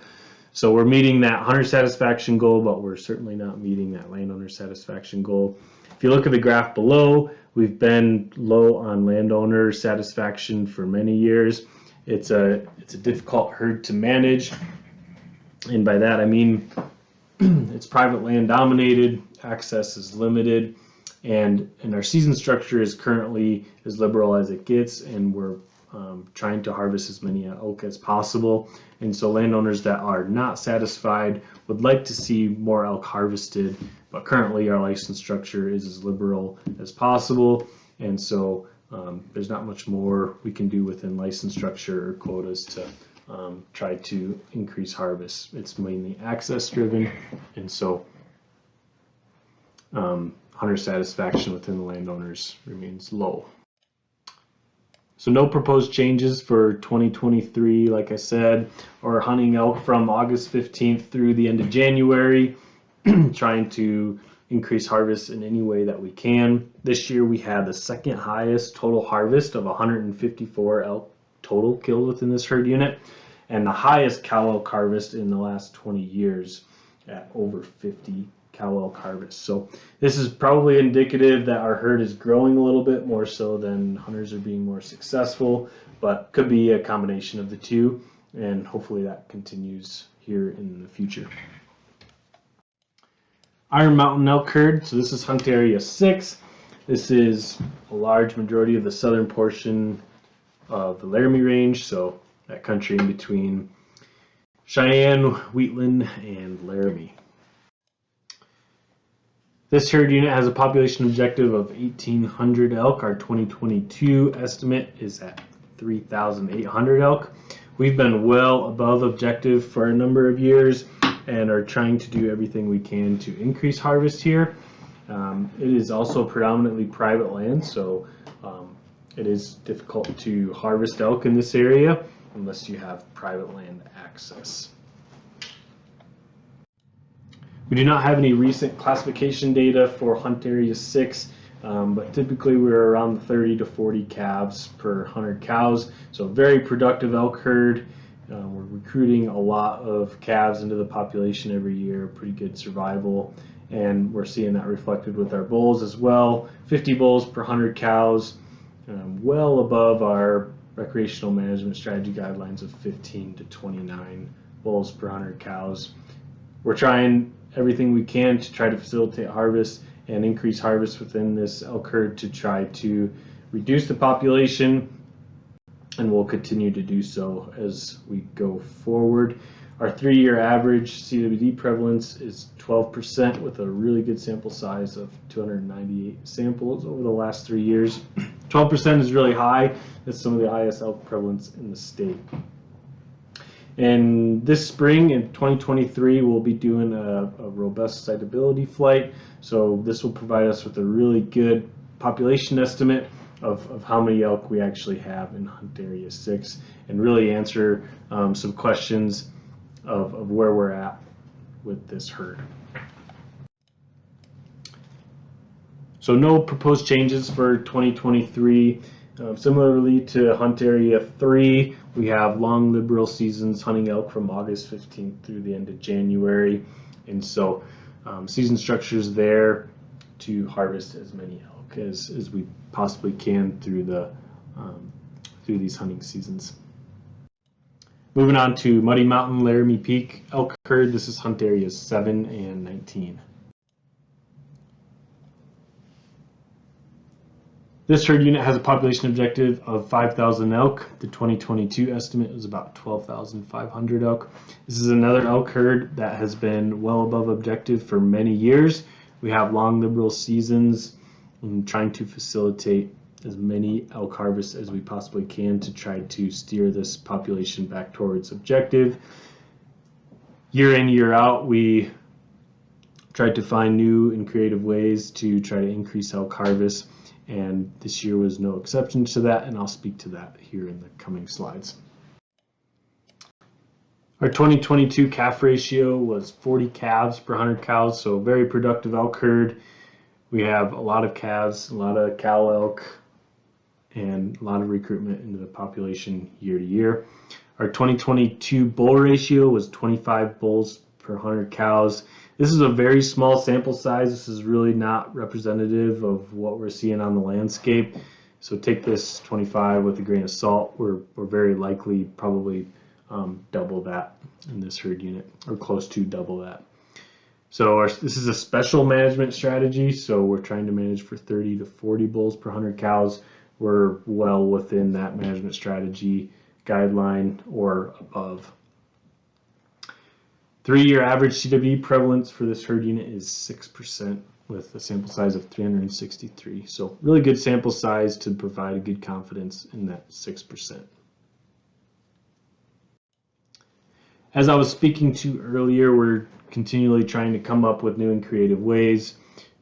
So we're meeting that hunter satisfaction goal, but we're certainly not meeting that landowner satisfaction goal. If you look at the graph below, we've been low on landowner satisfaction for many years. It's a difficult herd to manage, and by that I mean it's private land dominated, access is limited, and our season structure is currently as liberal as it gets, and we're trying to harvest as many elk as possible. And so landowners that are not satisfied would like to see more elk harvested, but currently our license structure is as liberal as possible, and so there's not much more we can do within license structure or quotas to try to increase harvest. It's mainly access driven, and so hunter satisfaction within the landowners remains low. So no proposed changes for 2023, like I said, or hunting elk from August 15th through the end of January, trying to increase harvest in any way that we can. This year we had the second highest total harvest of 154 elk total killed within this herd unit, and the highest cow elk harvest in the last 20 years at over 50 cow elk harvest. So this is probably indicative that our herd is growing a little bit more so than hunters are being more successful, but could be a combination of the two, and hopefully that continues here in the future. Iron Mountain Elk herd. So this is hunt area 6. This is a large majority of the southern portion of the Laramie range, so that country in between Cheyenne, Wheatland, and Laramie. This herd unit has a population objective of 1,800 elk. Our 2022 estimate is at 3,800 elk. We've been well above objective for a number of years and are trying to do everything we can to increase harvest here. It is also predominantly private land, so it is difficult to harvest elk in this area unless you have private land access. We do not have any recent classification data for hunt area 6, but typically we're around 30 to 40 calves per 100 cows, so very productive elk herd. We're recruiting a lot of calves into the population every year, pretty good survival, and we're seeing that reflected with our bulls as well. 50 bulls per 100 cows, well above our recreational management strategy guidelines of 15 to 29 bulls per 100 cows. We're trying everything we can to try to facilitate harvest and increase harvest within this elk herd to try to reduce the population, and we'll continue to do so as we go forward. Our 3-year average CWD prevalence is 12% with a really good sample size of 298 samples over the last 3 years. 12% is really high. That's some of the highest elk prevalence in the state. And this spring in 2023, we'll be doing a robust sitability flight. So this will provide us with a really good population estimate of how many elk we actually have in hunt area 6 and really answer some questions of where we're at with this herd. So no proposed changes for 2023. Similarly to hunt area 3, we have long liberal seasons hunting elk from August 15th through the end of January, and so season structures there to harvest as many elk as we possibly can through these hunting seasons. Moving on to Muddy Mountain Laramie Peak Elk herd. This is hunt areas 7 and 19. This herd unit has a population objective of 5,000 elk. The 2022 estimate is about 12,500 elk. This is another elk herd that has been well above objective for many years. We have long liberal seasons and trying to facilitate as many elk harvests as we possibly can to try to steer this population back towards objective. Year in, year out, we tried to find new and creative ways to try to increase elk harvest, and this year was no exception to that, and I'll speak to that here in the coming slides. Our 2022 calf ratio was 40 calves per 100 cows, so very productive elk herd. We have a lot of calves, a lot of cow elk, and a lot of recruitment into the population year to year. Our 2022 bull ratio was 25 bulls per 100 cows. This is a very small sample size. This is really not representative of what we're seeing on the landscape. So take this 25 with a grain of salt. We're very likely probably double that in this herd unit, or close to double that. So this is a special management strategy. So we're trying to manage for 30 to 40 bulls per 100 cows. We're well within that management strategy guideline or above. 3-year average CWD prevalence for this herd unit is 6% with a sample size of 363. So really good sample size to provide a good confidence in that 6%. As I was speaking to earlier, we're continually trying to come up with new and creative ways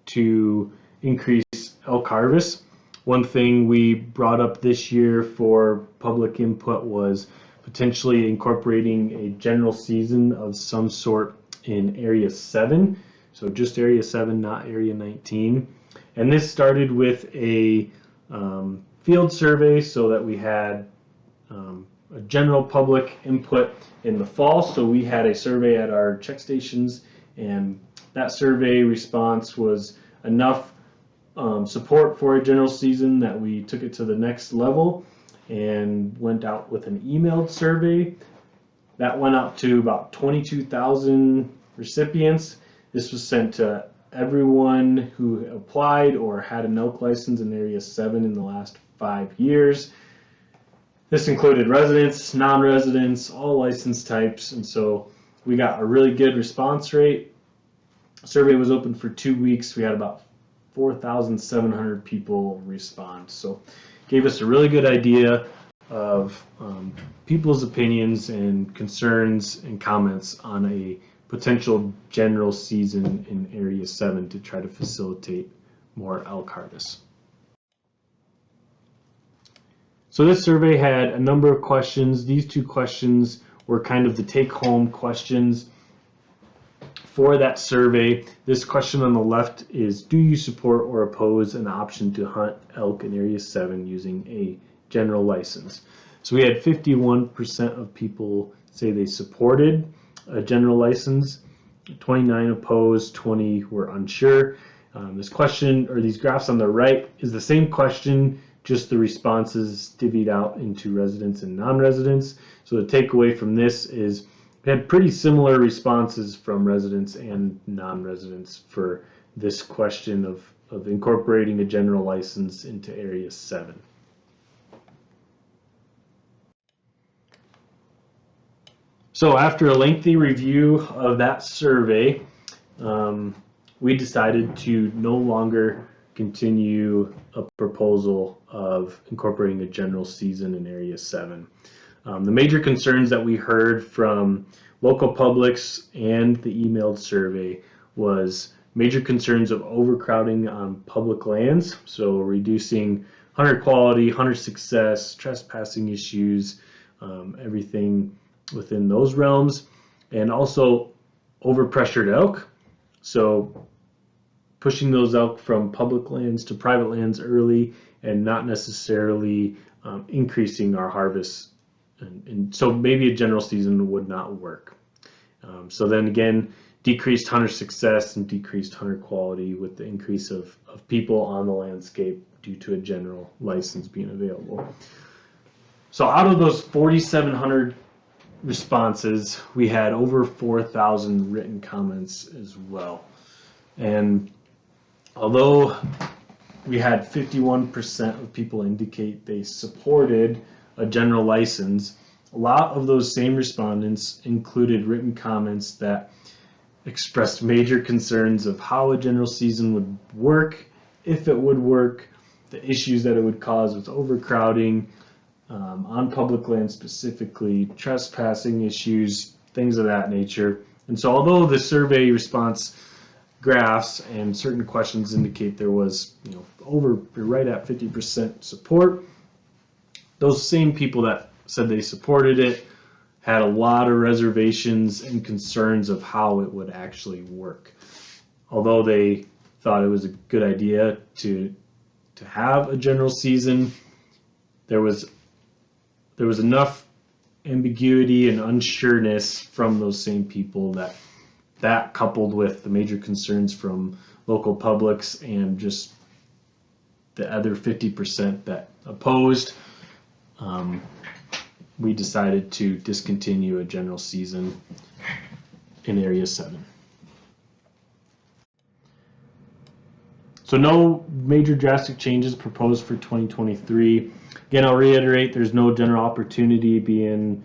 to increase elk harvest. One thing we brought up this year for public input was potentially incorporating a general season of some sort in area 7. So just area 7, not area 19. And this started with a field survey so that we had a general public input in the fall. So we had a survey at our check stations, and that survey response was enough support for a general season that we took it to the next level and went out with an emailed survey That went out to about 22,000 recipients. This was sent to everyone who applied or had an elk license in Area 7 in the last 5 years. This included residents, non-residents, all license types, and so we got a really good response rate. The survey was open for 2 weeks. We had about 4,700 people respond. So gave us a really good idea of people's opinions and concerns and comments on a potential general season in Area 7 to try to facilitate more elk harvest. So this survey had a number of questions. These 2 questions were kind of the take-home questions for that survey. This question on the left is, do you support or oppose an option to hunt elk in Area 7 using a general license? So we had 51% of people say they supported a general license, 29 opposed, 20 were unsure. This question, or these graphs on the right, is the same question, just the responses divvied out into residents and non-residents. So the takeaway from this is we had pretty similar responses from residents and non-residents for this question of incorporating a general license into Area 7. So after a lengthy review of that survey, we decided to no longer continue a proposal of incorporating a general season in Area 7. The major concerns that we heard from local publics and the emailed survey was major concerns of overcrowding on public lands, so reducing hunter quality, hunter success, trespassing issues, everything within those realms, and also overpressured elk, so pushing those elk from public lands to private lands early and not necessarily increasing our harvest. And so maybe a general season would not work. So then again, decreased hunter success and decreased hunter quality with the increase of people on the landscape due to a general license being available. So out of those 4,700 responses, we had over 4,000 written comments as well. And although we had 51% of people indicate they supported a general license, a lot of those same respondents included written comments that expressed major concerns of how a general season would work, if it would work, the issues that it would cause with overcrowding, on public land specifically, trespassing issues, things of that nature. And so although the survey response graphs and certain questions indicate there was, right at 50% support, those same people that said they supported it had a lot of reservations and concerns of how it would actually work. Although they thought it was a good idea to have a general season, there was enough ambiguity and unsureness from those same people that coupled with the major concerns from local publics and just the other 50% that opposed, we decided to discontinue a general season in Area 7. So no major drastic changes proposed for 2023. Again, I'll reiterate, there's no general opportunity being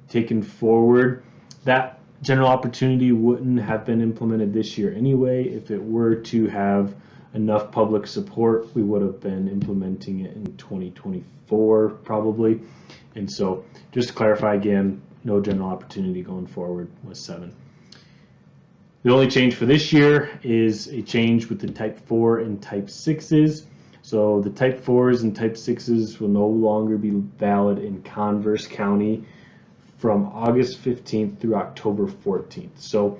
taken forward. That general opportunity wouldn't have been implemented this year anyway. If it were to have enough public support, we would have been implementing it in 2024 probably. And so just to clarify again, no general opportunity going forward with 7. The only change for this year is a change with the Type 4 and Type 6s. So the Type 4s and Type 6s will no longer be valid in Converse County from August 15th through October 14th. So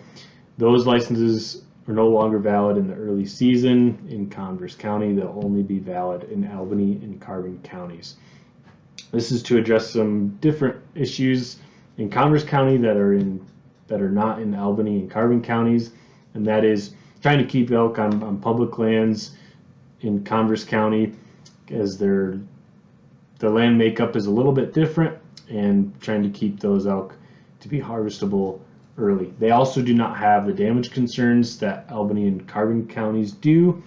those licenses are no longer valid in the early season in Converse County. They'll only be valid in Albany and Carbon counties. This is to address some different issues in Converse County that are not in Albany and Carbon counties, and that is trying to keep elk on public lands in Converse County, as the land makeup is a little bit different, and trying to keep those elk to be harvestable early. They also do not have the damage concerns that Albany and Carbon counties do.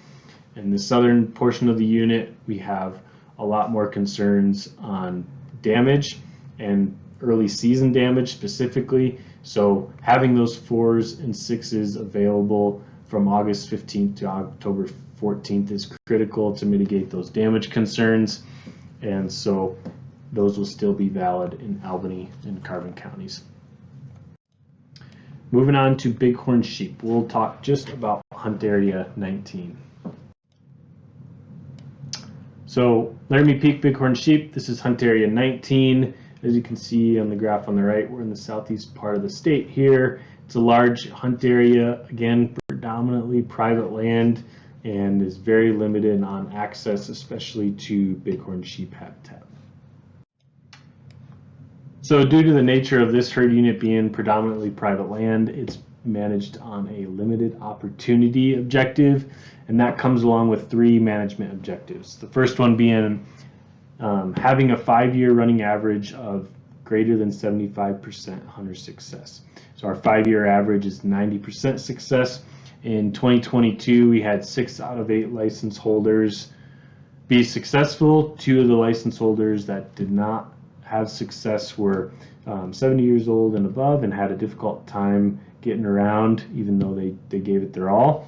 In the southern portion of the unit, we have a lot more concerns on damage and early season damage specifically. So having those 4s and 6s available from August 15th to October 14th is critical to mitigate those damage concerns. And so those will still be valid in Albany and Carbon counties. Moving on to Bighorn sheep, we'll talk just about Hunt Area 19. So Laramie Peak Bighorn sheep, this is Hunt Area 19. As you can see on the graph on the right, we're in the southeast part of the state here. It's a large hunt area, again, predominantly private land, and is very limited on access, especially to bighorn sheep habitat. So due to the nature of this herd unit being predominantly private land, it's managed on a limited opportunity objective, and that comes along with 3 management objectives. The first one being having a 5-year running average of greater than 75% hunter success. So our 5-year average is 90% success. In 2022, we had 6 out of 8 license holders be successful. 2 of the license holders that did not have success were 70 years old and above and had a difficult time getting around, even though they gave it their all.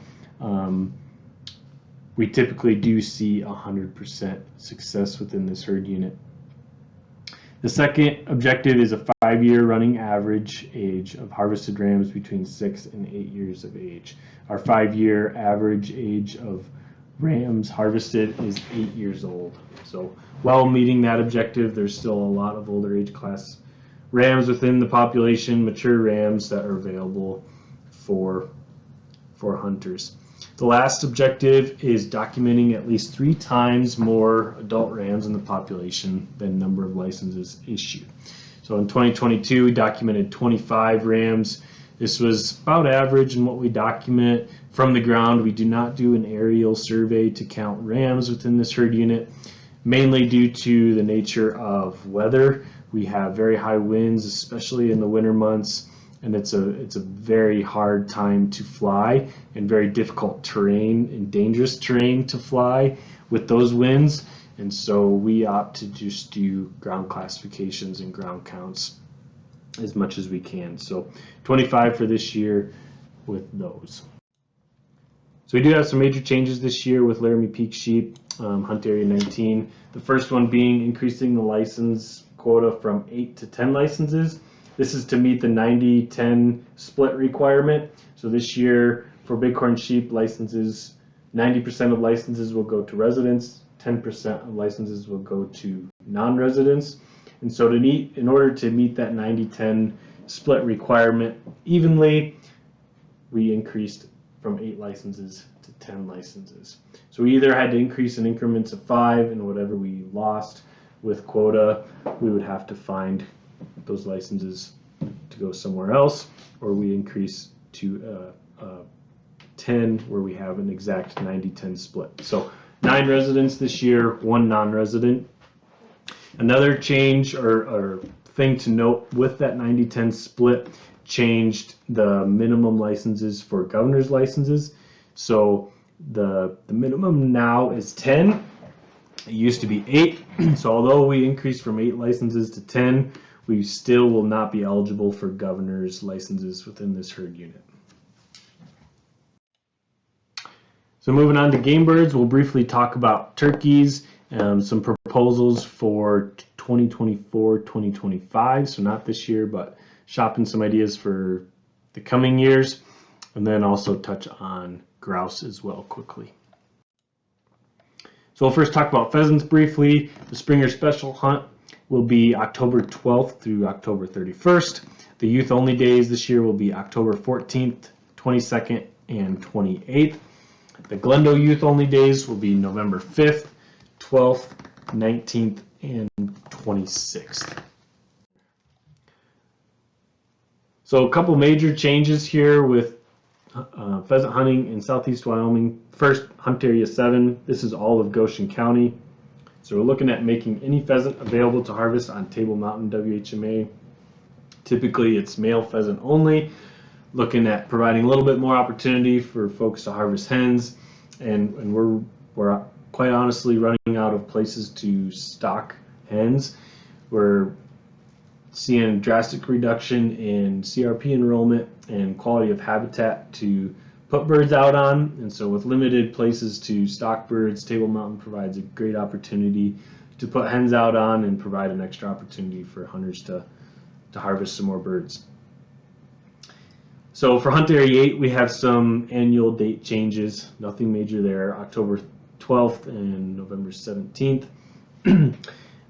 We typically do see 100% success within this herd unit. The second objective is a 5-year running average age of harvested rams between 6 and 8 years of age. Our 5-year average age of rams harvested is 8 years old. So while meeting that objective, there's still a lot of older age class rams within the population, mature rams that are available for hunters. The last objective is documenting at least 3 times more adult rams in the population than number of licenses issued. So in 2022, we documented 25 rams. This was about average in what we document from the ground. We do not do an aerial survey to count rams within this herd unit, mainly due to the nature of weather. We have very high winds, especially in the winter months, and it's a very hard time to fly and very difficult terrain and dangerous terrain to fly with those winds. And so we opt to just do ground classifications and ground counts as much as we can. So 25 for this year with those. So we do have some major changes this year with Laramie Peak sheep, Hunt Area 19. The first one being increasing the license quota from 8 to 10 licenses. This is to meet the 90-10 split requirement. So this year for bighorn sheep licenses, 90% of licenses will go to residents, 10% of licenses will go to non-residents. And so in order to meet that 90-10 split requirement evenly, we increased from 8 licenses to 10 licenses. So we either had to increase in increments of 5, and whatever we lost with quota, we would have to find those licenses to go somewhere else, or we increase to 10 where we have an exact 90-10 split. So 9 residents this year, 1 non-resident. Another change or thing to note with that 90-10 split, changed the minimum licenses for governor's licenses. So the minimum now is 10. It used to be 8. So although we increased from 8 licenses to 10, we still will not be eligible for governor's licenses within this herd unit. So moving on to game birds, we'll briefly talk about turkeys, some proposals for 2024-2025, so not this year, but shopping some ideas for the coming years, and then also touch on grouse as well quickly. So we'll first talk about pheasants briefly. The Springer Special Hunt will be October 12th through October 31st. The youth only days this year will be October 14th, 22nd, and 28th. The Glendale youth only days will be November 5th, 12th, 19th, and 26th. So a couple major changes here with pheasant hunting in southeast Wyoming. First, Hunt Area 7. This is all of Goshen County. So we're looking at making any pheasant available to harvest on Table Mountain WHMA Typically it's male pheasant only, looking at providing a little bit more opportunity for folks to harvest hens, and we're quite honestly running out of places to stock hens. We're seeing a drastic reduction in CRP enrollment and quality of habitat to put birds out on, and so with limited places to stock birds, Table Mountain provides a great opportunity to put hens out on and provide an extra opportunity for hunters to harvest some more birds. So for Hunt Area 8, we have some annual date changes, nothing major there, October 12th and November 17th.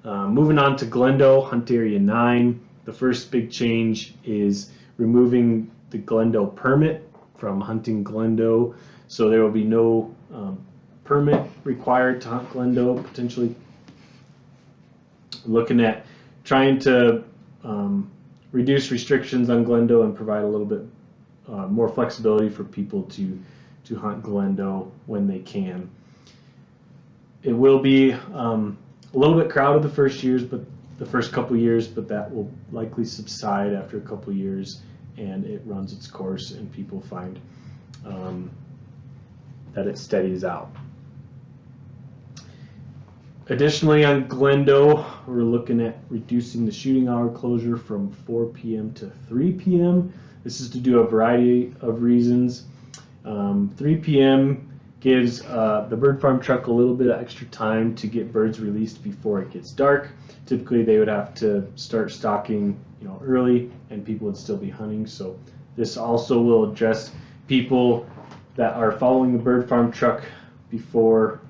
Moving on to Glendo, Hunt Area 9, the first big change is removing the Glendo permit from hunting Glendo, so there will be no permit required to hunt Glendo. Potentially looking at trying to reduce restrictions on Glendo and provide a little bit more flexibility for people to hunt Glendo when they can. It will be a little bit crowded the first couple years, but that will likely subside after a couple years, and it runs its course and people find that it steadies out. Additionally, on Glendo, we're looking at reducing the shooting hour closure from 4 p.m. to 3 p.m. This is to do a variety of reasons. 3 p.m. gives the bird farm truck a little bit of extra time to get birds released before it gets dark. Typically, they would have to start stocking, early, and people would still be hunting. So this also will address people that are following the bird farm truck before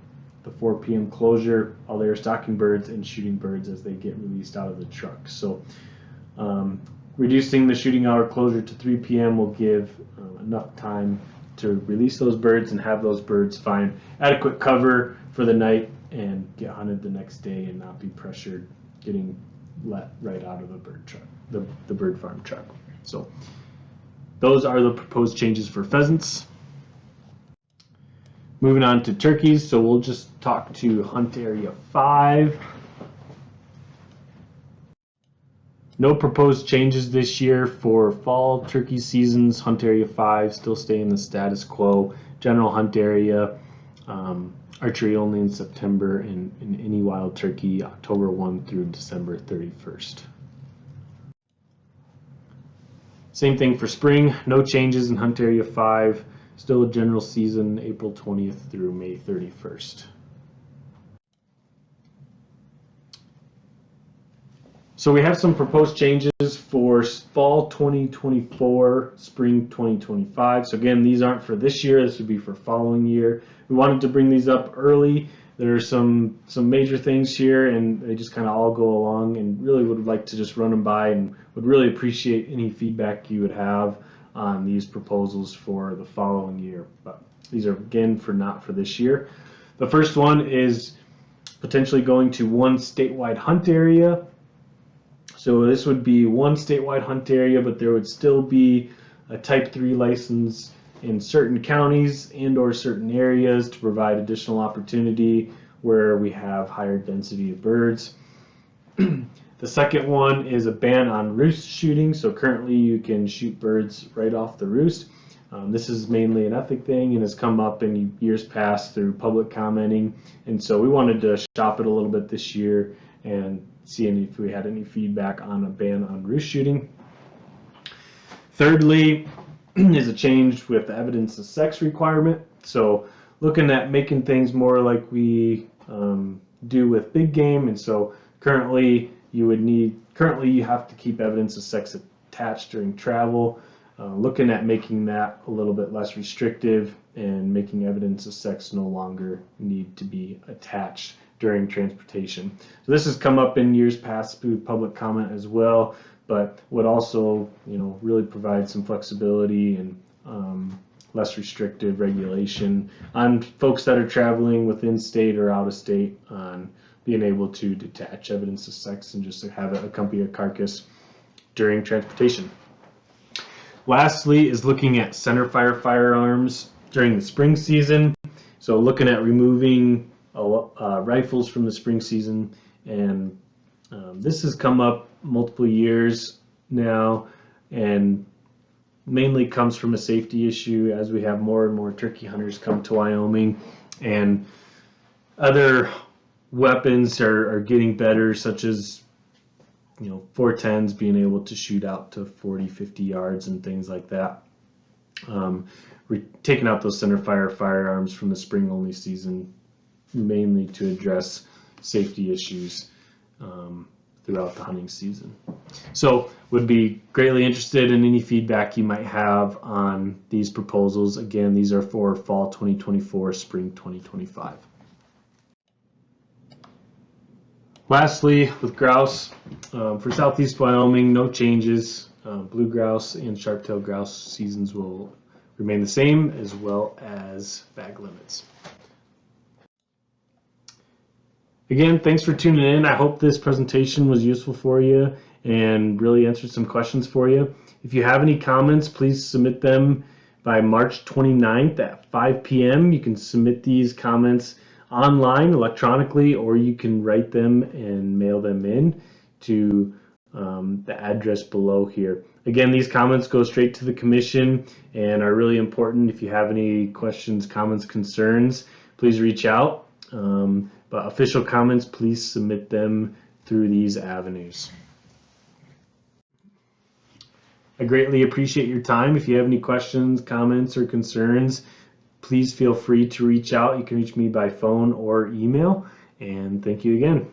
the 4 p.m. closure, while they're stocking birds and shooting birds as they get released out of the truck. So reducing the shooting hour closure to 3 p.m. will give enough time to release those birds and have those birds find adequate cover for the night and get hunted the next day and not be pressured getting let right out of the bird truck, the bird farm truck. So those are the proposed changes for pheasants. Moving on to turkeys, so we'll just talk to Hunt Area 5. No proposed changes this year for fall turkey seasons. Hunt Area 5 still staying the status quo. General hunt area, archery only in September, and any wild turkey October 1 through December 31st. Same thing for spring, no changes in Hunt Area 5. Still a general season, April 20th through May 31st. So we have some proposed changes for fall 2024, spring 2025. So again, these aren't for this year, this would be for following year. We wanted to bring these up early. There are some major things here, and they just kind of all go along, and really would like to just run them by and would really appreciate any feedback you would have on these proposals for the following year. But these are again not for this year. The first one is potentially going to one statewide hunt area. So this would be one statewide hunt area, but there would still be a type 3 license in certain counties and or certain areas to provide additional opportunity where we have higher density of birds. The second one is a ban on roost shooting. So currently you can shoot birds right off the roost. This is mainly an ethic thing and has come up in years past through public commenting. And so we wanted to shop it a little bit this year and see if we had any feedback on a ban on roost shooting. Thirdly is a change with the evidence of sex requirement. So looking at making things more like we do with big game. And so currently you have to keep evidence of sex attached during travel. Looking at making that a little bit less restrictive and making evidence of sex no longer need to be attached during transportation. So this has come up in years past through public comment as well, but would also, really provide some flexibility and less restrictive regulation on folks that are traveling within state or out of state on being able to detach evidence of sex and just to have it accompany a carcass during transportation. Lastly is looking at centerfire firearms during the spring season. So looking at removing rifles from the spring season, and this has come up multiple years. now, and mainly comes from a safety issue as we have more and more turkey hunters come to Wyoming, and other weapons are getting better, such as 410s being able to shoot out to 40-50 yards and things like that. We're taking out those centerfire firearms from the spring only season mainly to address safety issues throughout the hunting season. So would be greatly interested in any feedback you might have on these proposals. Again, these are for fall 2024, spring 2025. Lastly, with grouse, for southeast Wyoming, no changes. Blue grouse and sharp-tailed grouse seasons will remain the same, as well as bag limits. Again, thanks for tuning in. I hope this presentation was useful for you and really answered some questions for you. If you have any comments, please submit them by March 29th at 5 p.m. You can submit these comments online, electronically, or you can write them and mail them in to the address below here. Again, these comments go straight to the commission and are really important. If you have any questions, comments, concerns, please reach out. But official comments, please submit them through these avenues. I greatly appreciate your time. If you have any questions, comments, or concerns, please feel free to reach out. You can reach me by phone or email. And thank you again.